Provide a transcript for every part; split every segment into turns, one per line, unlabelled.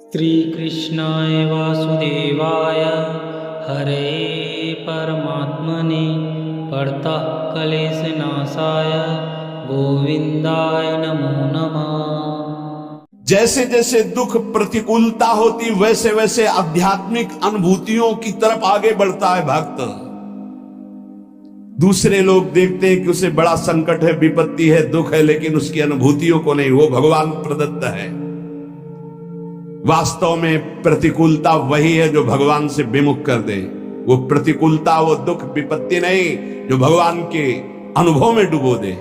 श्रीकृष्णाय वासुदेवाय हरे परमात्मने परतः क्लेशनाशाय गोविंदाय नमो नमः।
जैसे जैसे दुख प्रतिकूलता होती वैसे वैसे आध्यात्मिक अनुभूतियों की तरफ आगे बढ़ता है भक्त। दूसरे लोग देखते हैं कि उसे बड़ा संकट है, विपत्ति है, दुख है, लेकिन उसकी अनुभूतियों को नहीं, वो भगवान प्रदत्त है। वास्तव में प्रतिकूलता वही है जो भगवान से विमुख कर दे। वो प्रतिकूलता, वो दुख, विपत्ति नहीं जो भगवान के अनुभव में डुबो दे।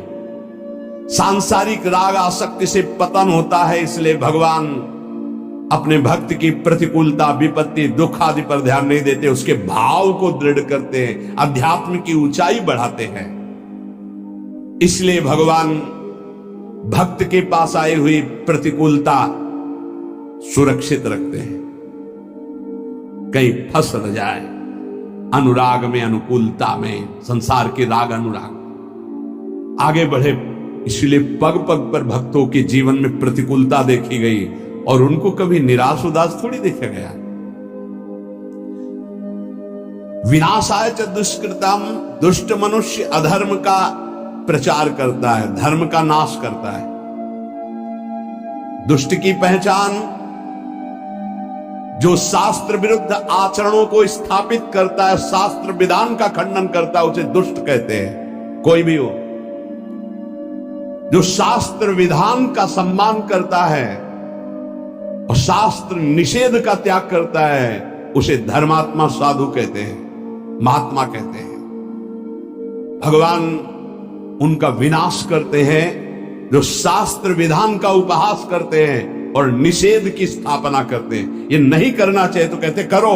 सांसारिक राग आसक्ति से पतन होता है, इसलिए भगवान अपने भक्त की प्रतिकूलता, विपत्ति, दुख आदि पर ध्यान नहीं देते, उसके भाव को दृढ़ करते हैं, अध्यात्म की ऊंचाई बढ़ाते हैं। इसलिए भगवान भक्त के पास आई हुई प्रतिकूलता सुरक्षित रखते हैं, कहीं फंस न जाए अनुराग में, अनुकूलता में, संसार के राग अनुराग आगे बढ़े। इसलिए पग पग पर भक्तों के जीवन में प्रतिकूलता देखी गई और उनको कभी निराश उदास थोड़ी देखा गया। विनाशाय च दुष्कृतम, दुष्ट मनुष्य अधर्म का प्रचार करता है, धर्म का नाश करता है। दुष्ट की पहचान जो शास्त्र विरुद्ध आचरणों को स्थापित करता है, शास्त्र विधान का खंडन करता है, उसे दुष्ट कहते हैं। कोई भी हो जो शास्त्र विधान का सम्मान करता है और शास्त्र निषेध का त्याग करता है, उसे धर्मात्मा, साधु कहते हैं, महात्मा कहते हैं। भगवान उनका विनाश करते हैं जो शास्त्र विधान का उपहास करते हैं और निषेध की स्थापना करते हैं। ये नहीं करना चाहिए तो कहते करो,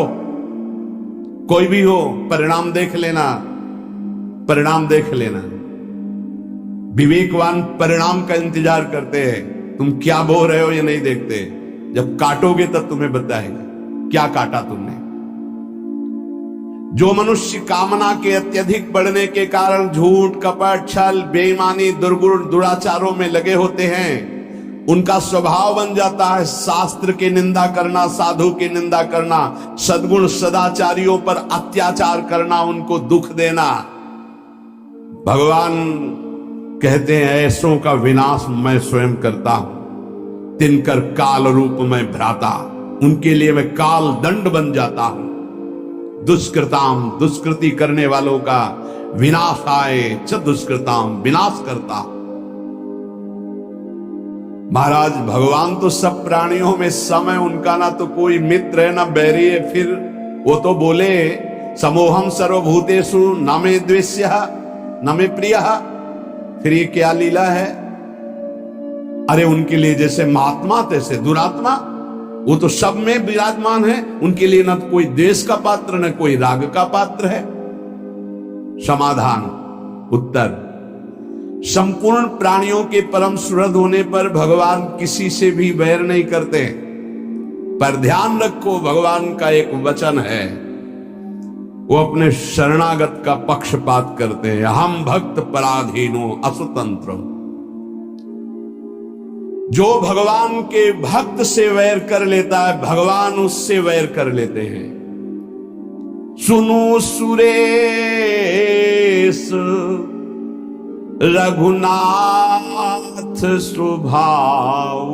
कोई भी हो, परिणाम देख लेना, परिणाम देख लेना। विवेकवान परिणाम का इंतजार करते हैं, तुम क्या बो रहे हो ये नहीं देखते, जब काटोगे तब तुम्हें बताएंगे क्या काटा तुमने। जो मनुष्य कामना के अत्यधिक बढ़ने के कारण झूठ, कपट, छल, बेईमानी, दुर्गुण, दुराचारों में लगे होते हैं, उनका स्वभाव बन जाता है शास्त्र की निंदा करना, साधु की निंदा करना, सद्गुण सदाचारियों पर अत्याचार करना, उनको दुख देना। भगवान कहते हैं ऐसों का विनाश मैं स्वयं करता हूं, तिनकर काल रूप में भ्राता, उनके लिए मैं काल दंड बन जाता हूं। दुष्कृताम, दुष्कृति करने वालों का विनाशाय च दुष्कृताम, विनाश करता। महाराज भगवान तो सब प्राणियों में सम है, उनका ना तो कोई मित्र है ना बैरी है। फिर वो तो बोले समोहम सर्वभूतेषु न मे द्वेष्यः न मे प्रियः। फिर ये क्या लीला है? अरे उनके लिए जैसे महात्मा तैसे दुरात्मा, वो तो सब में विराजमान है, उनके लिए न कोई द्वेष का पात्र न कोई राग का पात्र है। समाधान, उत्तर, संपूर्ण प्राणियों के परम सुहृद होने पर भगवान किसी से भी वैर नहीं करते। पर ध्यान रखो, भगवान का एक वचन है, वो अपने शरणागत का पक्षपात करते हैं। हम भक्त पराधीनो असुतंत्र। जो भगवान के भक्त से वैर कर लेता है, भगवान उससे वैर कर लेते हैं। सुनो सुरेश रघुनाथ स्वभाव,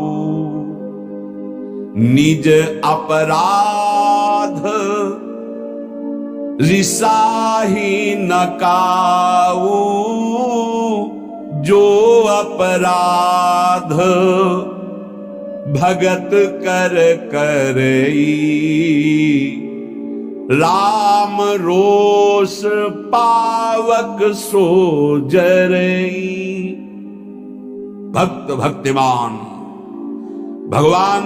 निज अपराध रिसाही न काऊ। जो अपराध भगत कर करई, राम रोष पावक सो जरई। भक्त भक्तिमान, भगवान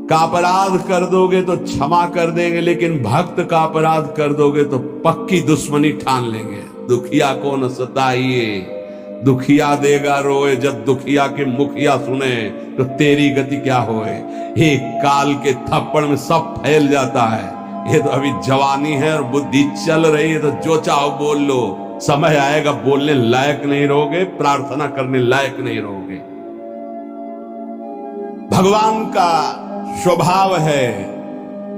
का अपराध कर दोगे तो क्षमा कर देंगे, लेकिन भक्त का अपराध कर दोगे तो पक्की दुश्मनी ठान लेंगे। दुखिया को न सताइए, दुखिया देगा रोए, जब दुखिया के मुखिया सुने तो तेरी गति क्या होए। एक काल के थप्पड़ में सब फैल जाता है। ये तो अभी जवानी है और बुद्धि चल रही है, तो जो चाहो बोल लो, समय आएगा बोलने लायक नहीं रहोगे, प्रार्थना करने लायक नहीं रहोगे। भगवान का स्वभाव है,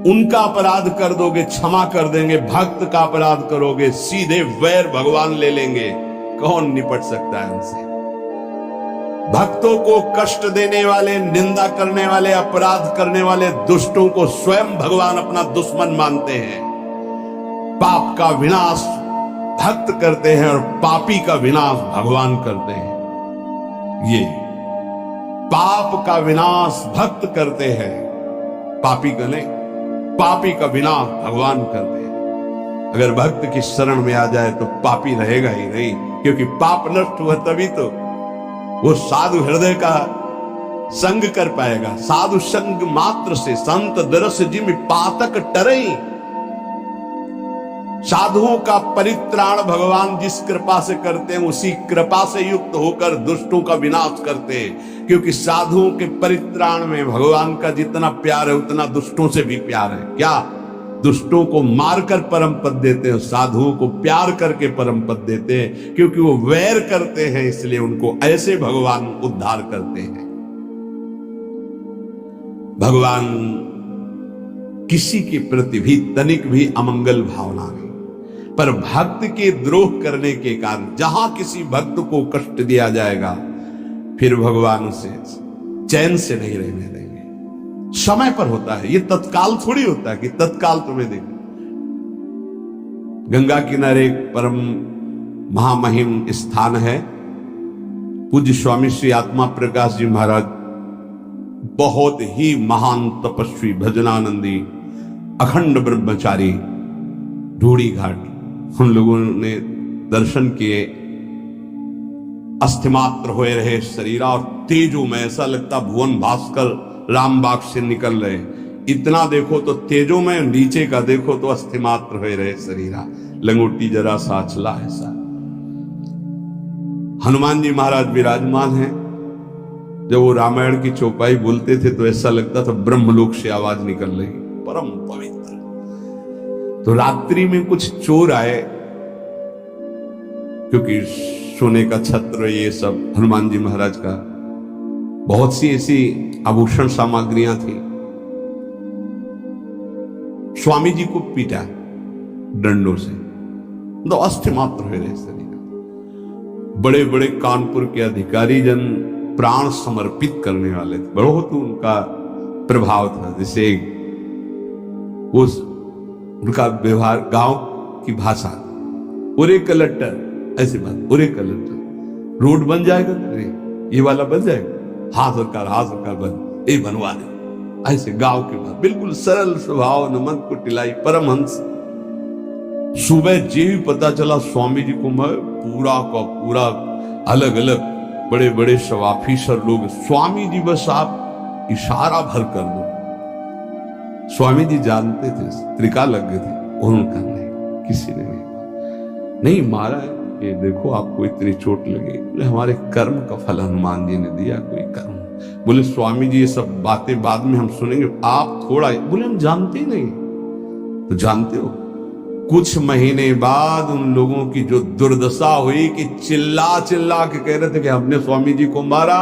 उनका अपराध कर दोगे क्षमा कर देंगे, भक्त का अपराध करोगे सीधे वैर भगवान ले लेंगे। कौन निपट सकता है उनसे? भक्तों को कष्ट देने वाले, निंदा करने वाले, अपराध करने वाले दुष्टों को स्वयं भगवान अपना दुश्मन मानते हैं। पाप का विनाश भक्त करते हैं और पापी का विनाश भगवान करते हैं। ये पाप का विनाश भक्त करते हैं, पापी का नहीं, पापी का विनाश भगवान करते हैं। अगर भक्त की शरण में आ जाए तो पापी रहेगा ही नहीं, क्योंकि पाप नष्ट हुआ तभी तो वो साधु हृदय का संग कर पाएगा। साधु संग मात्र से संत दरस जिम पातक टरई। साधुओं का परित्राण भगवान जिस कृपा से करते हैं, उसी कृपा से युक्त होकर दुष्टों का विनाश करते हैं। क्योंकि साधुओं के परित्राण में भगवान का जितना प्यार है उतना दुष्टों से भी प्यार है। क्या? दुष्टों को मारकर परम पद देते हैं, साधुओं को प्यार करके परम पद देते हैं। क्योंकि वो वैर करते हैं, इसलिए उनको ऐसे भगवान उद्धार करते हैं। भगवान किसी के प्रति भी तनिक भी अमंगल भावना नहीं, पर भक्त के द्रोह करने के कारण जहां किसी भक्त को कष्ट दिया जाएगा, फिर भगवान उसे चैन से नहीं रहने देंगे। समय पर होता है, ये तत्काल थोड़ी होता है कि तत्काल तुम्हें देंगे। गंगा किनारे एक परम महामहिम स्थान है, पूज्य स्वामी श्री आत्मा प्रकाश जी महाराज, बहुत ही महान तपस्वी, भजनानंदी, अखंड ब्रह्मचारी, ढूढ़ी घाट। उन लोगों ने दर्शन किए, अस्थिमात्र होए रहे शरीरा और तेजो में, ऐसा लगता भुवन भास्कर रामबाग से निकल रहे। इतना देखो तो तेजो में, नीचे का देखो तो अस्थिमात्र होए रहे शरीरा, लंगोटी जरा साचला ऐसा। हनुमान जी महाराज विराजमान हैं। जब वो रामायण की चौपाई बोलते थे तो ऐसा लगता था ब्रह्मलोक से आवाज निकल रही, परम पवित्र। तो रात्रि में कुछ चोर आए, क्योंकि सोने का छत्र ये सब हनुमान जी महाराज का, बहुत सी ऐसी आभूषण सामग्रियां थी। स्वामी जी को पीटा डंडों से, तो अस्थि मात्र हुए रहे शरीर। बड़े बड़े कानपुर के अधिकारी जन प्राण समर्पित करने वाले थे, बहुत उनका प्रभाव था। जैसे उस उनका व्यवहार, गांव की भाषा, उरे कलेक्टर, ऐसी बात, उरे कलेक्टर, रोड बन जाएगा, अरे ये वाला बन जाएगा, हाँ सरकार बन, ये बनवा दे, ऐसे गांव के बाद बिल्कुल सरल स्वभाव, नमक को टिलाई, परमहंस। सुबह जी भी पता चला स्वामी जी को, मैं पूरा का पूरा अलग अलग बड़े बड़े सब ऑफिसर लोग, स्वामी जी बस आप इशारा भर कर दो। स्वामी जी जानते थे, त्रिका लग गए थे, उनका नहीं, किसी ने नहीं मारा है। ये देखो आपको इतनी चोट लगी, बोले हमारे कर्म का फल हनुमान जी ने दिया, कोई कर्म। बोले स्वामी जी ये सब बातें बाद में हम सुनेंगे, आप थोड़ा, बोले हम जानते ही नहीं। तो जानते हो, कुछ महीने बाद उन लोगों की जो दुर्दशा हुई कि चिल्ला चिल्ला के कह रहे थे कि हमने स्वामी जी को मारा,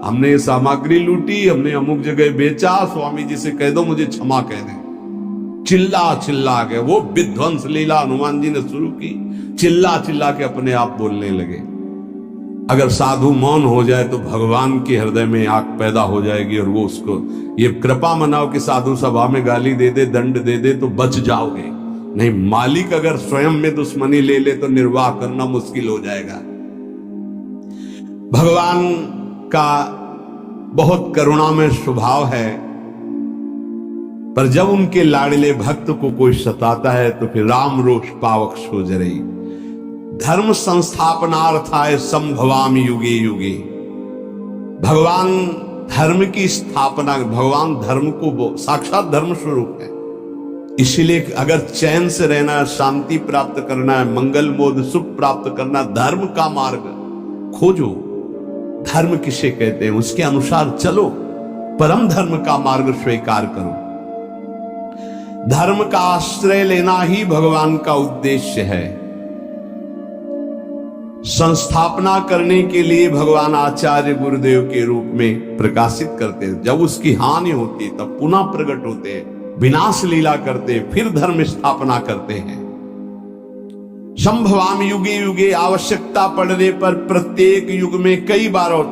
हमने ये सामग्री लूटी, हमने अमुक जगह बेचा, स्वामी जी से कह दो मुझे क्षमा कह दें। चिल्ला चिल्ला के वो विध्वंस लीला हनुमान जी ने शुरू की, चिल्ला चिल्ला के अपने आप बोलने लगे। अगर साधु मौन हो जाए तो भगवान के हृदय में आग पैदा हो जाएगी, और वो उसको ये कृपा मनाओ कि साधु सभा में गाली दे दे, दंड दे दे तो बच जाओगे। नहीं, मालिक अगर स्वयं में दुश्मनी ले ले तो निर्वाह करना मुश्किल हो जाएगा। भगवान का बहुत करुणामय स्वभाव है, पर जब उनके लाडले भक्त को कोई सताता है तो फिर राम रोष पावक सो जरई। धर्म संस्थापनार्थाय संभवामि युगे युगे। भगवान धर्म की स्थापना, भगवान धर्म को साक्षात धर्म स्वरूप है। इसीलिए अगर चैन से रहना, शांति प्राप्त करना है, मंगल मोद सुख प्राप्त करना, धर्म का मार्ग खोजो। धर्म किसे कहते हैं, उसके अनुसार चलो, परम धर्म का मार्ग स्वीकार करो। धर्म का आश्रय लेना ही भगवान का उद्देश्य है। संस्थापना करने के लिए भगवान आचार्य गुरुदेव के रूप में प्रकाशित करते हैं। जब उसकी हानि होती तब पुनः प्रकट होते हैं, विनाश लीला करते, फिर धर्म स्थापना करते हैं। संभवाम युगे युगे आवश्यकता पड़ने पर प्रत्येक युग में कई बार होता